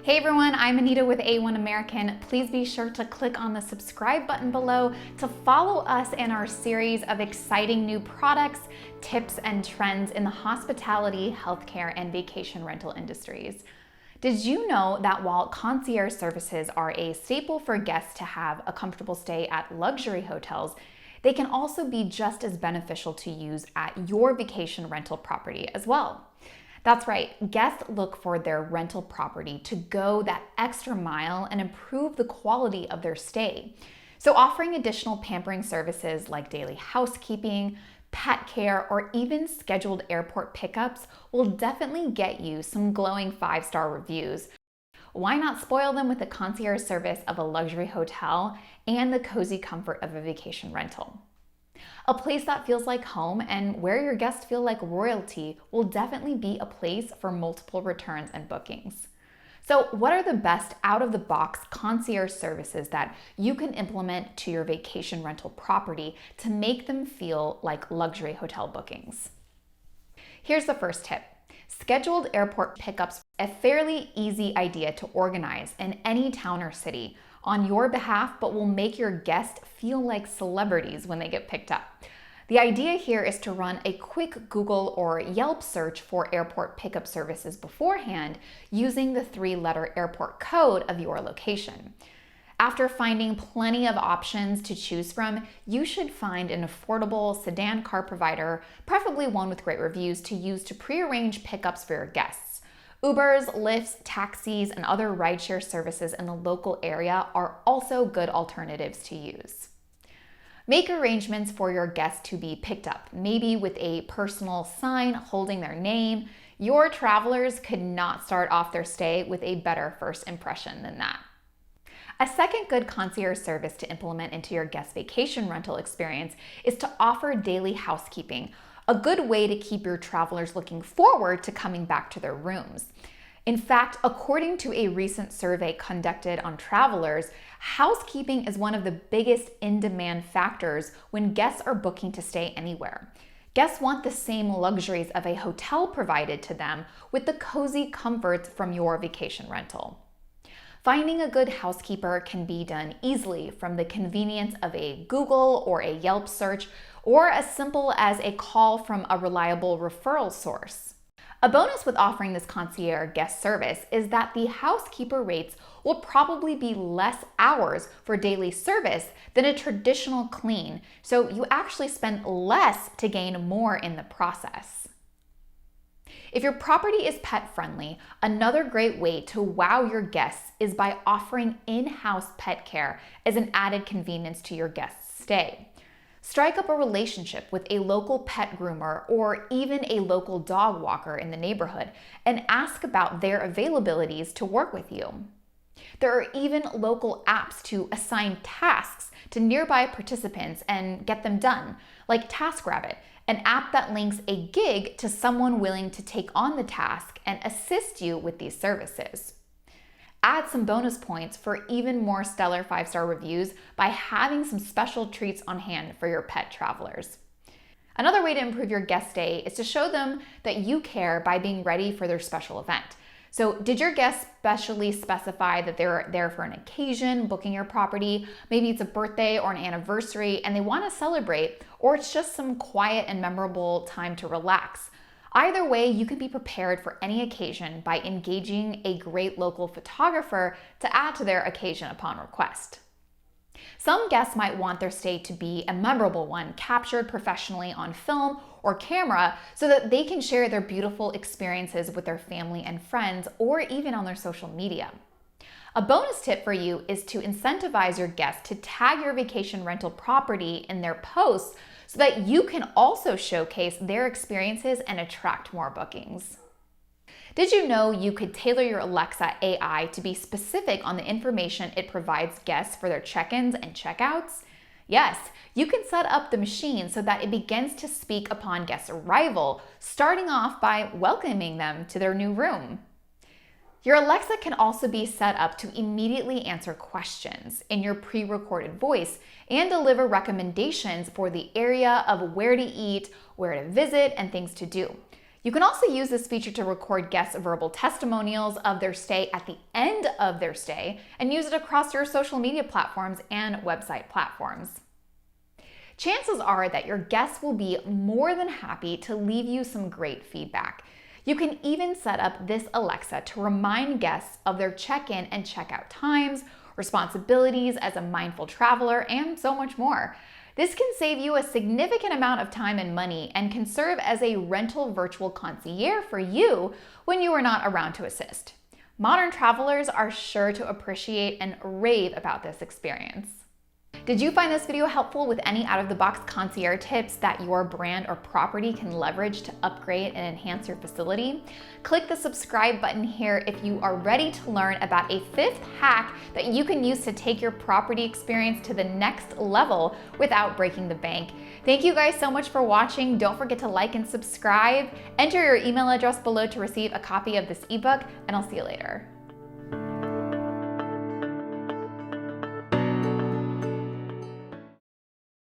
Hey everyone, I'm Anita with A1 American. Please be sure to click on the subscribe button below to follow us in our series of exciting new products, tips, and trends in the hospitality, healthcare, and vacation rental industries. Did you know that while concierge services are a staple for guests to have a comfortable stay at luxury hotels, they can also be just as beneficial to use at your vacation rental property as well? That's right, guests look for their rental property to go that extra mile and improve the quality of their stay. So offering additional pampering services like daily housekeeping, pet care, or even scheduled airport pickups will definitely get you some glowing 5-star reviews. Why not spoil them with the concierge service of a luxury hotel and the cozy comfort of a vacation rental? A place that feels like home and where your guests feel like royalty will definitely be a place for multiple returns and bookings. So what are the best out-of-the-box concierge services that you can implement to your vacation rental property to make them feel like luxury hotel bookings? Here's the first tip. Scheduled airport pickups, a fairly easy idea to organize in any town or city on your behalf, but will make your guests feel like celebrities when they get picked up. The idea here is to run a quick Google or Yelp search for airport pickup services beforehand using the 3-letter airport code of your location. After finding plenty of options to choose from, you should find an affordable sedan car provider, preferably one with great reviews, to use to pre-arrange pickups for your guests. Ubers, Lyfts, taxis, and other rideshare services in the local area are also good alternatives to use. Make arrangements for your guests to be picked up, maybe with a personal sign holding their name. Your travelers could not start off their stay with a better first impression than that. A second good concierge service to implement into your guest vacation rental experience is to offer daily housekeeping, a good way to keep your travelers looking forward to coming back to their rooms. In fact, according to a recent survey conducted on travelers, housekeeping is one of the biggest in-demand factors when guests are booking to stay anywhere. Guests want the same luxuries of a hotel provided to them with the cozy comforts from your vacation rental. Finding a good housekeeper can be done easily from the convenience of a Google or a Yelp search, or as simple as a call from a reliable referral source. A bonus with offering this concierge guest service is that the housekeeper rates will probably be less hours for daily service than a traditional clean, so you actually spend less to gain more in the process. If your property is pet-friendly, another great way to wow your guests is by offering in-house pet care as an added convenience to your guests' stay. Strike up a relationship with a local pet groomer or even a local dog walker in the neighborhood and ask about their availabilities to work with you. There are even local apps to assign tasks to nearby participants and get them done, like TaskRabbit, an app that links a gig to someone willing to take on the task and assist you with these services. Add some bonus points for even more stellar 5-star reviews by having some special treats on hand for your pet travelers. Another way to improve your guest stay is to show them that you care by being ready for their special event. So did your guests specially specify that they're there for an occasion, booking your property? Maybe it's a birthday or an anniversary and they want to celebrate, or it's just some quiet and memorable time to relax. Either way, you can be prepared for any occasion by engaging a great local photographer to add to their occasion upon request. Some guests might want their stay to be a memorable one, captured professionally on film or camera so that they can share their beautiful experiences with their family and friends, or even on their social media. A bonus tip for you is to incentivize your guests to tag your vacation rental property in their posts so that you can also showcase their experiences and attract more bookings. Did you know you could tailor your Alexa AI to be specific on the information it provides guests for their check-ins and check-outs? Yes, you can set up the machine so that it begins to speak upon guests' arrival, starting off by welcoming them to their new room. Your Alexa can also be set up to immediately answer questions in your pre-recorded voice and deliver recommendations for the area of where to eat, where to visit, and things to do. You can also use this feature to record guests' verbal testimonials of their stay at the end of their stay and use it across your social media platforms and website platforms. Chances are that your guests will be more than happy to leave you some great feedback. You can even set up this Alexa to remind guests of their check-in and check-out times, responsibilities as a mindful traveler, and so much more. This can save you a significant amount of time and money and can serve as a rental virtual concierge for you when you are not around to assist. Modern travelers are sure to appreciate and rave about this experience. Did you find this video helpful with any out-of-the-box concierge tips that your brand or property can leverage to upgrade and enhance your facility? Click the subscribe button here if you are ready to learn about a 5th hack that you can use to take your property experience to the next level without breaking the bank. Thank you guys so much for watching. Don't forget to like and subscribe. Enter your email address below to receive a copy of this ebook, and I'll see you later.